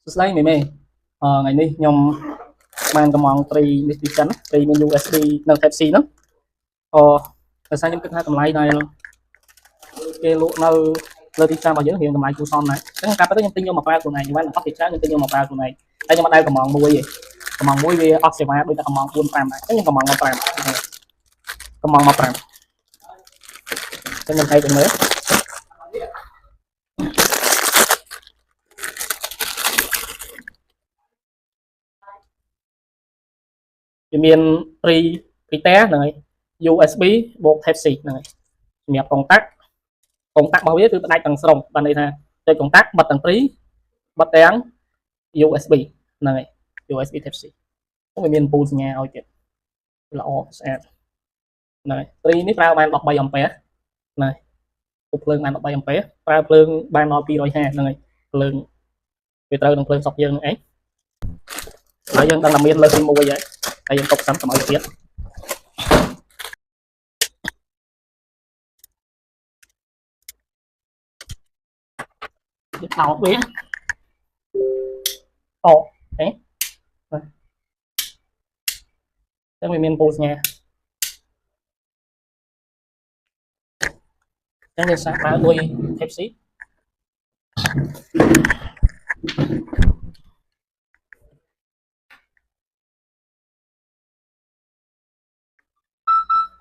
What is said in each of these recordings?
សួស្តីមេថ្ងៃនេះខ្ញុំបានកំងត្រីនេះពីចិនត្រីមាន USB និង Type C ហ្នឹងដោយសារខ្ញុំគិតថាតម្លៃដែលគេលក់នៅលើទីផ្សាររបស់យើងមានតម្លៃគួរសមណាស់អញ្ចឹងការពិតខ្ញុំទិញយកមកប្រើខ្លួនឯងខ្ញុំបានអត់ពីច្រើនខ្ញុំទិញយកមកប្រើខ្លួនឯងតែខ្ញុំអត់ដែលកំងមួយទេកំងមួយវាអត់សេវាដូចតែកំង4 5ដែរអញ្ចឹងខ្ញុំកំងមក5កំងមក5អញ្ចឹងខ្ញុំឲ្យទៅមើលវាមានព្រីតែហ្នឹងហើយ USB បូក Type C ហ្នឹងហើយសម្រាប់កុងតាក់របស់វាគឺផ្ដាច់ទាំងស្រុងបានន័យថាចុចកុងតាក់បិទទាំងព្រីបិទទាំង USB ហ្នឹងហើយ USB Type C វាមានពូលសញ្ញាឲ្យទៀតល្អស្អាតហ្នឹងហើយព្រីនេះប្រើបាន13 អាំពែណាពុកភ្លើងបាន13 អាំពែប្រើភ្លើងបានដល់250ហ្នឹងហើយភ្លើងវាត្រូវនឹងភ្លើងសុកយើងហ្នឹងឯងហើយយើងដឹងថាមានលើកទី1ហើយយើងទុកសិនកុំឲ្យទៀតយើងដោតវាអូទេចឹងវាមានពូលសញ្ញាចឹងយើងសាកប្រើមួយ Type C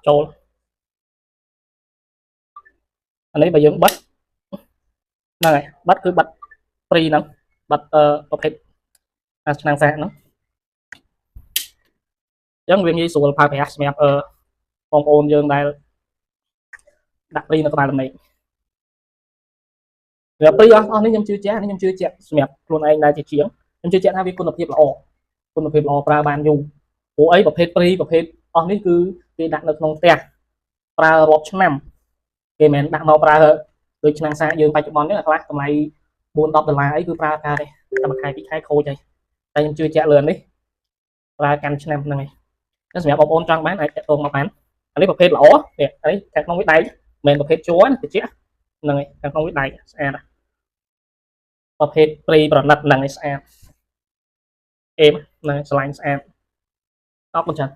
ចូលអានេះបើយើងបិទហ្នឹងហើយបិទគឺបិទព្រីហ្នឹងបិទប្រភេទឆ្នាំងសាកហ្នឹងអញ្ចឹងវាងាយស្រួលប្រើប្រាស់សម្រាប់បងប្អូនយើងដែលដាក់ព្រីនៅក្បាលដំណេកសម្រាប់ព្រីអស់នេះខ្ញុំជឿជាក់សម្រាប់ខ្លួនឯងដែលជាជាងខ្ញុំជឿជាក់ថាវាគុណភាពល្អប្រើបានយូរព្រោះអីប្រភេទព្រីប្រភេទអស់នេះគឺគេដាក់នៅក្នុងផ្ទះប្រើរាប់ឆ្នាំគេមិនមែនដាក់មកប្រើដូចឆ្នាំងសាកយើងបច្ចុប្បន្ននេះខ្លះតម្លៃ$4-10អីគឺប្រើការទេតែមួយខែពីរខែខូចហើយតែខ្ញុំជឿជាក់លើនេះប្រើកាន់ឆ្នាំហ្នឹងហើយសម្រាប់បងប្អូនចង់បានអាចតាក់ទងមកបានអានេះប្រភេទល្អនេះអានេះខាងក្នុងវាដែកមិនមែនប្រភេទជ័រណាតិចហ្នឹងហើយខាងក្នុងវាដែកស្អាតប្រភេទព្រីប្រណិតហ្នឹងឯងស្អាតអេមហ្នឹងឆ្លាញ់ស្អាតអរគុណច្រើន